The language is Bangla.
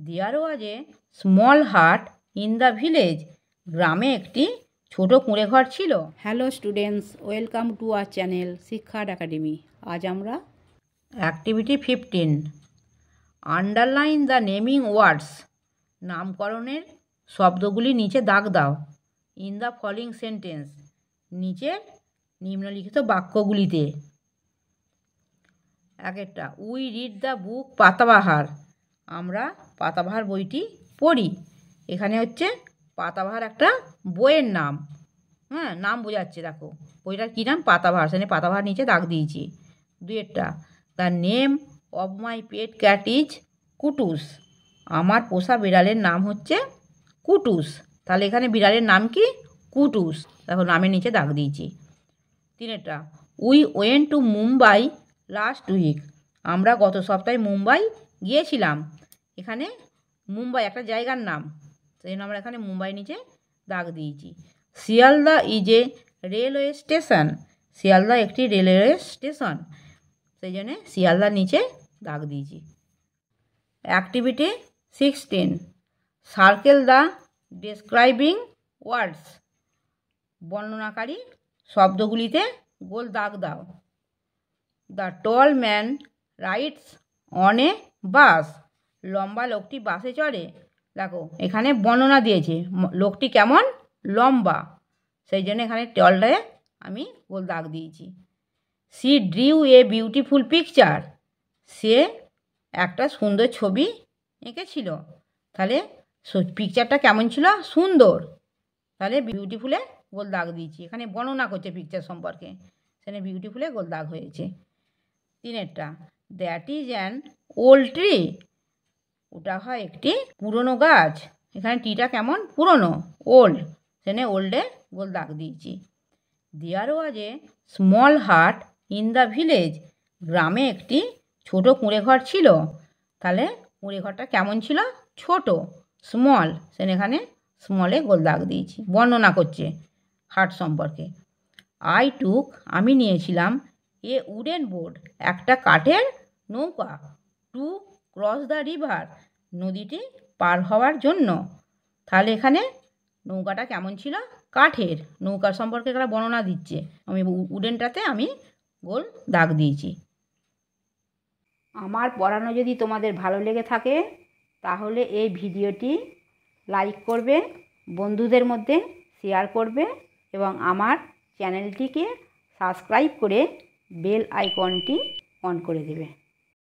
দেয়ার ওয়াজ এ স্মল হাট ইন দ্য ভিলেজ। গ্রামে একটি ছোট কুঁড়ে ঘর ছিল। Hello students, welcome to our channel শিক্ষার একাডেমি। আজ আমরা অ্যাক্টিভিটি 15 আন্ডারলাইন দ্য নেমিং ওয়ার্ডস। নামকরণের শব্দগুলি নিচে দাগ দাও। ইন দ্য ফলোইং সেন্টেন্স, নিচের নিম্নলিখিত বাক্যগুলিতে। এক একটা, উই রিড দ্য বুক পাতাবাহার। আমরা পাতাবাহার বইটি পড়ি। এখানে হচ্ছে পাতাবাহার একটা বইয়ের নাম, নাম বোঝাচ্ছে। দেখো বইটার কী নাম, পাতাবাহার। সেখানে পাতাবাহার নিচে দাগ দিয়েছি। দুই একটা, the name of my pet cat is Kutus. আমার পোষা বিড়ালের নাম হচ্ছে কুটুস। তাহলে এখানে বিড়ালের নাম কি, কুটুস। দেখো নামের নিচে দাগ দিয়েছি। তিনেরটা, we went to Mumbai last week. আমরা গত সপ্তাহে মুম্বাই গিয়েছিলাম। এখানে মুম্বাই একটা জায়গার নাম, সেই জন্য আমরা এখানে মুম্বাই নিচে দাগ দিয়েছি। Sealdah is a railway station. Sealdah একটি রেলওয়ে স্টেশন, সেই জন্যে শিয়ালদার নিচে দাগ দিয়েছি। Activity 16 circle the describing words. বর্ণনাকারী শব্দগুলিতে গোল দাগ দাও। The tall man rides on a bus. লম্বা লোকটি বাসে চড়ে। দেখো এখানে বর্ণনা দিয়েছে লোকটি কেমন, লম্বা, সেই জন্য এখানে টলটায় আমি গোল দাগ দিয়েছি। She drew a beautiful picture. সে একটা সুন্দর ছবি এঁকেছিল। তাহলে পিকচারটা কেমন ছিল, সুন্দর। তাহলে বিউটিফুলে গোল দাগ দিয়েছি। এখানে বর্ণনা করছে পিকচার সম্পর্কে, সেখানে বিউটিফুলে গোল দাগ হয়েছে। তিনেরটা, that is an old tree. ওটা হয় একটি পুরনো গাছ। এখানে ট্রিটা কেমন, পুরনো, ওল্ড, সেখানে ওল্ডে গোল দাগ দিয়েছি। দেয়ার ওয়াজ এ স্মল হাট ইন দ্য ভিলেজ। গ্রামে একটি ছোট কুঁড়ে ঘর ছিল। তাহলে কুঁড়ে ঘরটা কেমন ছিল, ছোট, স্মল, সেখানে এখানে স্মলে গোল দাগ দিয়েছি। বর্ণনা করছে হাট সম্পর্কে। আই টুক, আমি নিয়েছিলাম, এ উডেন বোর্ড, একটা কাঠের নৌকা, টু ক্রস দ্য রিভার, নদীটি পার হওয়ার জন্য। তাহলে এখানে নৌকাটা কেমন ছিল, কাঠের। নৌকার সম্পর্কে একটা বর্ণনা দিচ্ছে। আমি উডেনটাতে আমি গোল দাগ দিয়েছি। আমার পড়ানো যদি তোমাদের ভালো লেগে থাকে তাহলে এই ভিডিওটি লাইক করবে, বন্ধুদের মধ্যে শেয়ার করবে এবং আমার চ্যানেলটিকে সাবস্ক্রাইব করে বেল আইকনটি অন করে দেবে।